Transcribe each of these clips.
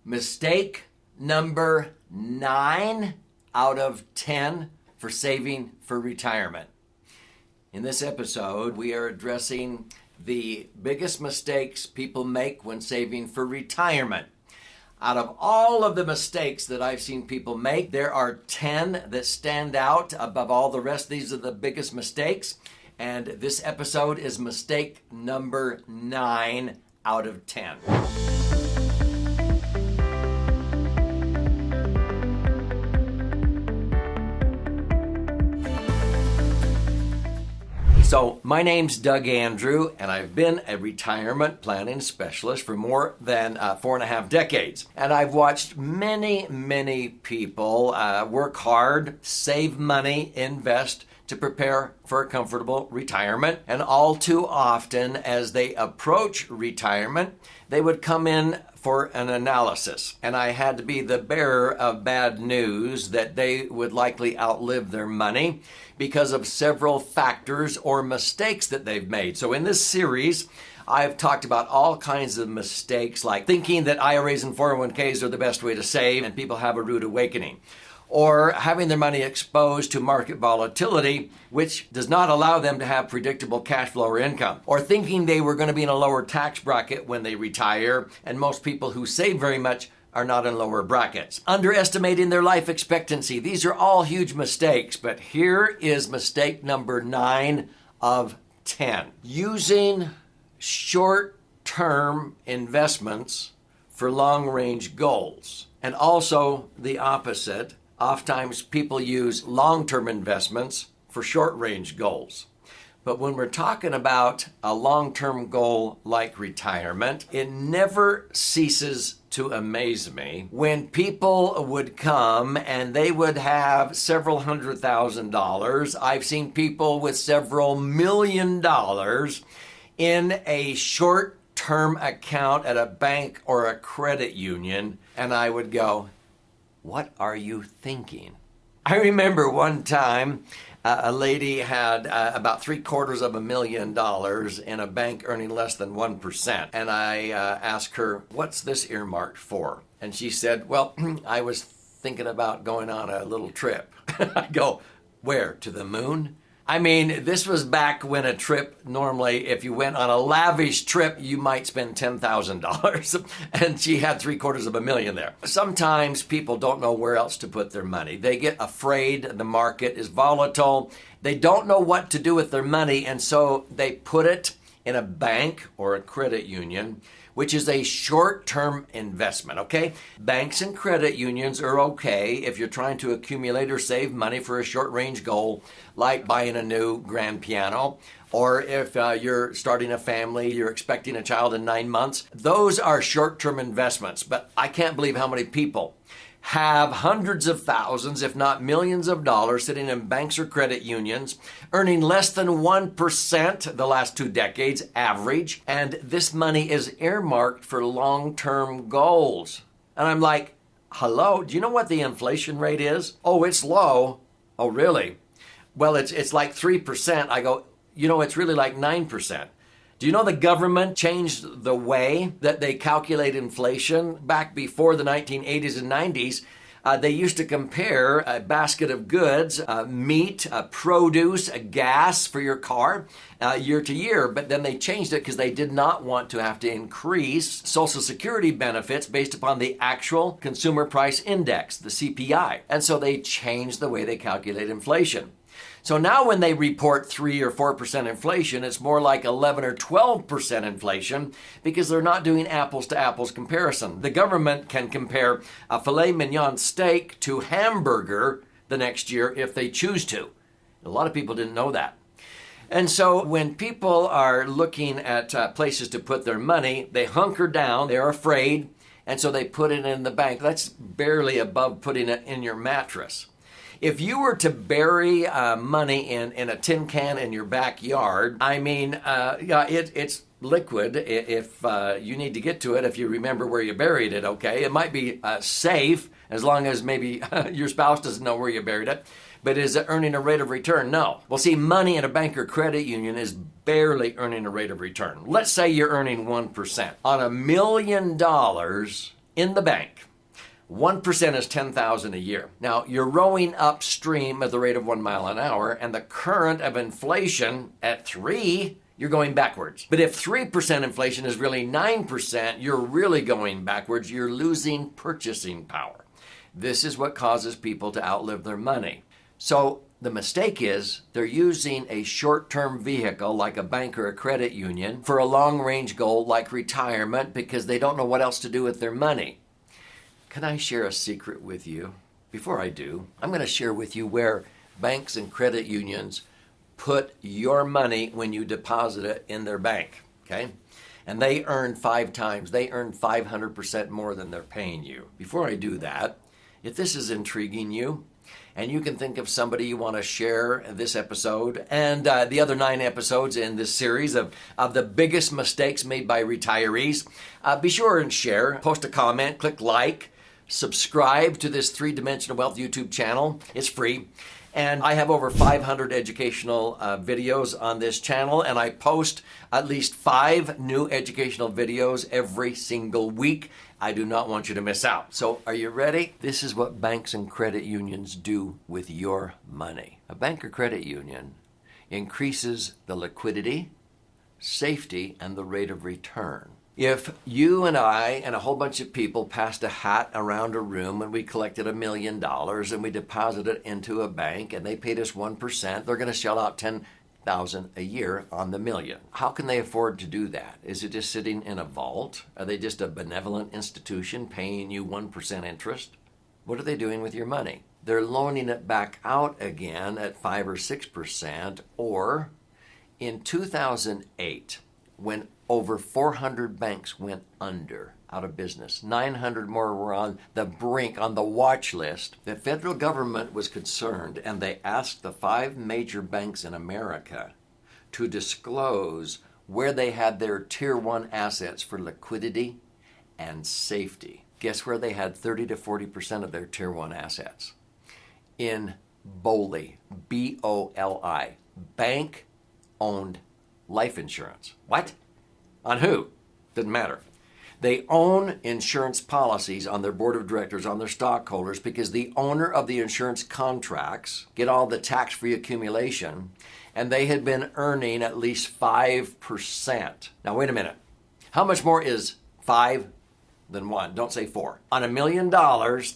Mistake number 9 out of 10 for saving for retirement. In this episode, we are addressing the biggest mistakes people make when saving for retirement. Out of all of the mistakes that I've seen people make, there are 10 that stand out above all the rest. These are the biggest mistakes. And this episode is mistake number 9 out of 10. So my name's Doug Andrew, and I've been a retirement planning specialist for more than 4.5 decades. And I've watched many people work hard, save money, invest to prepare for a comfortable retirement. And all too often, as they approach retirement, they would come in for an analysis. And I had to be the bearer of bad news that they would likely outlive their money because of several factors or mistakes that they've made. So in this series, I've talked about all kinds of mistakes, like thinking that IRAs and 401ks are the best way to save and people have a rude awakening, or having their money exposed to market volatility, which does not allow them to have predictable cash flow or income, or thinking they were going to be in a lower tax bracket when they retire, and most people who save very much are not in lower brackets. Underestimating their life expectancy. These are all huge mistakes, but here is mistake number 9 of 10. Using short-term investments for long-range goals. And also the opposite. Oftentimes people use long-term investments for short-range goals. But when we're talking about a long-term goal like retirement, it never ceases to amaze me when people would come and they would have several $100,000. I've seen people with several $1 million in a short-term account at a bank or a credit union, and I would go, what are you thinking? I remember one time a lady had about $750,000 in a bank earning less than 1%. And I asked her, what's this earmarked for? And she said, well, I was thinking about going on a little trip. I go, where? To the moon? I mean, this was back when a trip, normally, if you went on a lavish trip, you might spend $10,000. And she had $750,000 there. Sometimes people don't know where else to put their money. They get afraid the market is volatile. They don't know what to do with their money, and so they put it in a bank or a credit union, which is a short-term investment, okay? Banks and credit unions are okay if you're trying to accumulate or save money for a short-range goal, like buying a new grand piano, or if you're starting a family, you're expecting a child in 9 months. Those are short-term investments, but I can't believe how many people have hundreds of thousands, if not millions of dollars sitting in banks or credit unions, earning less than 1% the last 2 decades average, and this money is earmarked for long-term goals. And I'm like, hello, do you know what the inflation rate is? Oh, it's low. Oh, really? Well, it's like 3%. I go, you know, it's really like 9%. Do you know the government changed the way that they calculate inflation? Back before the 1980s and 90s, they used to compare a basket of goods, meat, produce, gas for your car, year to year. But then they changed it because they did not want to have to increase Social Security benefits based upon the actual Consumer Price Index, the CPI. And so they changed the way they calculate inflation. So now when they report 3 or 4% inflation, it's more like 11 or 12% inflation because they're not doing apples to apples comparison. The government can compare a filet mignon steak to hamburger the next year if they choose to. A lot of people didn't know that. And so when people are looking at places to put their money, they hunker down, they're afraid, and so they put it in the bank. That's barely above putting it in your mattress. If you were to bury money in a tin can in your backyard, I mean, it's liquid if you need to get to it, if you remember where you buried it, okay? It might be safe as long as maybe your spouse doesn't know where you buried it. But is it earning a rate of return? No. Well, see, money in a bank or credit union is barely earning a rate of return. Let's say you're earning 1%. On $1 million, in the bank. 1% is 10,000 a year. Now, you're rowing upstream at the rate of 1 mile an hour, and the current of inflation at 3, you're going backwards. But if 3% inflation is really 9%, you're really going backwards. You're losing purchasing power. This is what causes people to outlive their money. So the mistake is they're using a short-term vehicle like a bank or a credit union for a long-range goal like retirement because they don't know what else to do with their money. Can I share a secret with you? Before I do, I'm going to share with you where banks and credit unions put your money when you deposit it in their bank, okay? And they earn 5 times. They earn 500% more than they're paying you. Before I do that, if this is intriguing you, and you can think of somebody you want to share this episode and the other 9 episodes in this series of the biggest mistakes made by retirees, be sure and share, post a comment, click like, subscribe to this 3-Dimensional Wealth YouTube channel. It's free. And I have over 500 educational videos on this channel, and I post at least 5 new educational videos every single week. I do not want you to miss out. So are you ready? This is what banks and credit unions do with your money. A bank or credit union increases the liquidity, safety, and the rate of return. If you and I and a whole bunch of people passed a hat around a room and we collected $1 million and we deposited it into a bank and they paid us 1%, they're going to shell out $10,000 a year on the million. How can they afford to do that? Is it just sitting in a vault? Are they just a benevolent institution paying you 1% interest? What are they doing with your money? They're loaning it back out again at 5 or 6%, or in 2008, when over 400 banks went out of business. 900 more were on the brink, on the watch list. The federal government was concerned, and they asked the 5 major banks in America to disclose where they had their Tier 1 assets for liquidity and safety. Guess where they had 30 to 40% of their Tier 1 assets? In BOLI, B-O-L-I, bank-owned life insurance. What? On who? Doesn't matter. They own insurance policies on their board of directors, on their stockholders, because the owner of the insurance contracts get all the tax-free accumulation, and they had been earning at least 5%. Now, wait a minute. How much more is 5 than 1? Don't say 4. On $1 million,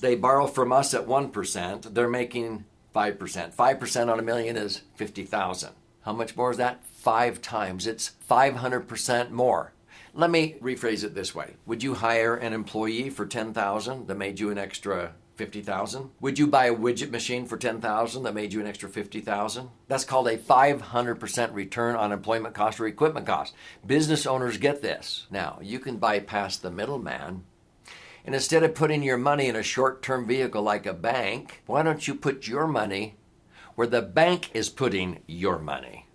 they borrow from us at 1%. They're making 5%. 5% on $1 million is $50,000. How much more is that? 5 times. It's 500% more. Let me rephrase it this way. Would you hire an employee for $10,000 that made you an extra $50,000? Would you buy a widget machine for $10,000 that made you an extra $50,000? That's called a 500% return on employment cost or equipment cost. Business owners get this. Now, you can bypass the middleman, and instead of putting your money in a short-term vehicle like a bank, why don't you put your money where the bank is putting your money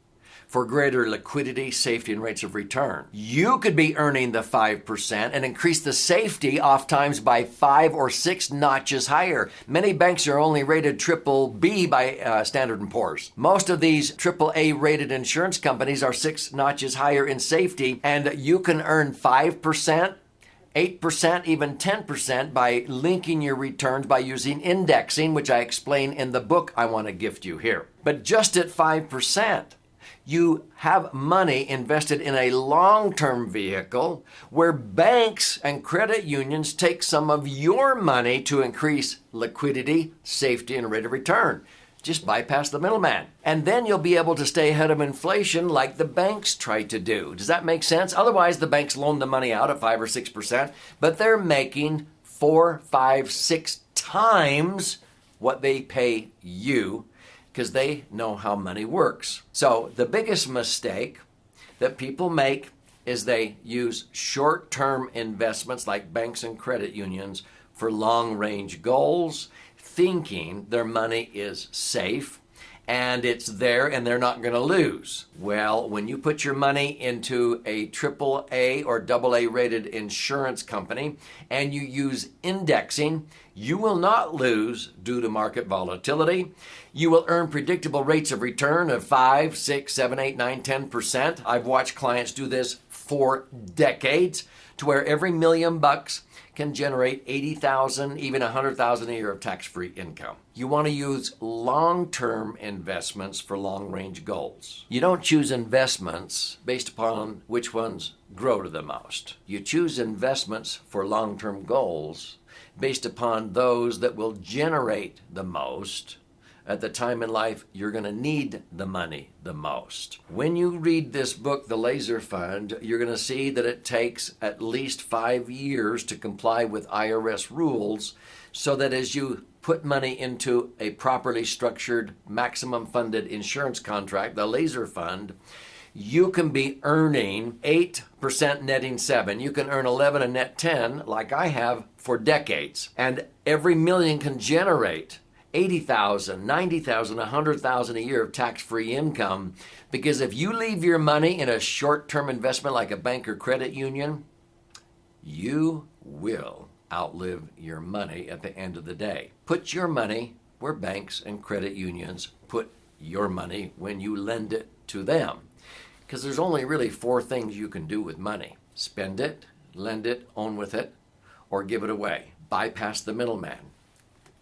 for greater liquidity, safety, and rates of return? You could be earning the 5% and increase the safety oftentimes by 5 or 6 notches higher. Many banks are only rated triple B by Standard & Poor's. Most of these triple A rated insurance companies are 6 notches higher in safety, and you can earn 5%, 8%, even 10% by linking your returns by using indexing, which I explain in the book I want to gift you here. But just at 5%, you have money invested in a long-term vehicle where banks and credit unions take some of your money to increase liquidity, safety, and rate of return. Just bypass the middleman. And then you'll be able to stay ahead of inflation like the banks try to do. Does that make sense? Otherwise, the banks loan the money out at 5 or 6%, but they're making 4, 5, 6 times what they pay you, because they know how money works. So the biggest mistake that people make is they use short-term investments like banks and credit unions for long-range goals, thinking their money is safe and it's there and they're not going to lose. Well, when you put your money into a triple A or double A rated insurance company and you use indexing, you will not lose due to market volatility. You will earn predictable rates of return of 5, 6, 7, 8, 9, 10%. I've watched clients do this for decades, to where every $1 million can generate $80,000, even $100,000 a year of tax-free income. You want to use long-term investments for long-range goals. You don't choose investments based upon which ones grow to the most. You choose investments for long-term goals based upon those that will generate the most at the time in life you're going to need the money the most. When you read this book, The Laser Fund, you're going to see that it takes at least 5 years to comply with IRS rules, so that as you put money into a properly structured maximum funded insurance contract, the Laser Fund, you can be earning 8% netting 7. You can earn 11 and net 10 like I have for decades. And every million can generate $80,000, $90,000, $100,000 a year of tax-free income, because if you leave your money in a short-term investment like a bank or credit union, you will outlive your money at the end of the day. Put your money where banks and credit unions put your money when you lend it to them, because there's only really 4 things you can do with money: spend it, lend it, own with it, or give it away. Bypass the middleman.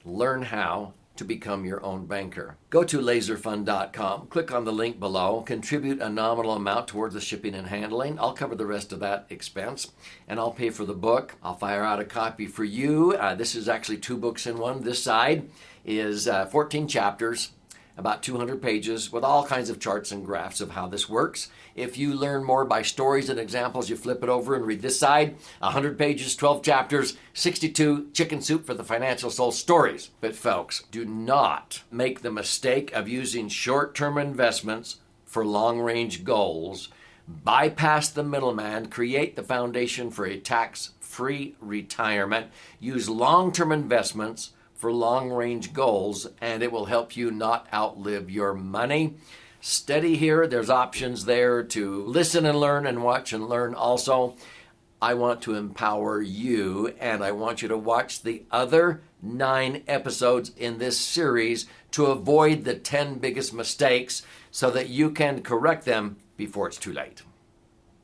Learn how to become your own banker. Go to laserfund.com, click on the link below, contribute a nominal amount towards the shipping and handling. I'll cover the rest of that expense, and I'll pay for the book. I'll fire out a copy for you. This is actually 2 books in one. This side is 14 chapters, about 200 pages, with all kinds of charts and graphs of how this works. If you learn more by stories and examples, you flip it over and read this side. 100 pages, 12 chapters, 62 chicken soup for the financial soul stories. But folks, do not make the mistake of using short-term investments for long-range goals. Bypass the middleman, create the foundation for a tax-free retirement. Use long-term investments for long-range goals, and it will help you not outlive your money. Steady here. There's options there to listen and learn and watch and learn also. I want to empower you, and I want you to watch the other 9 episodes in this series to avoid the 10 biggest mistakes so that you can correct them before it's too late.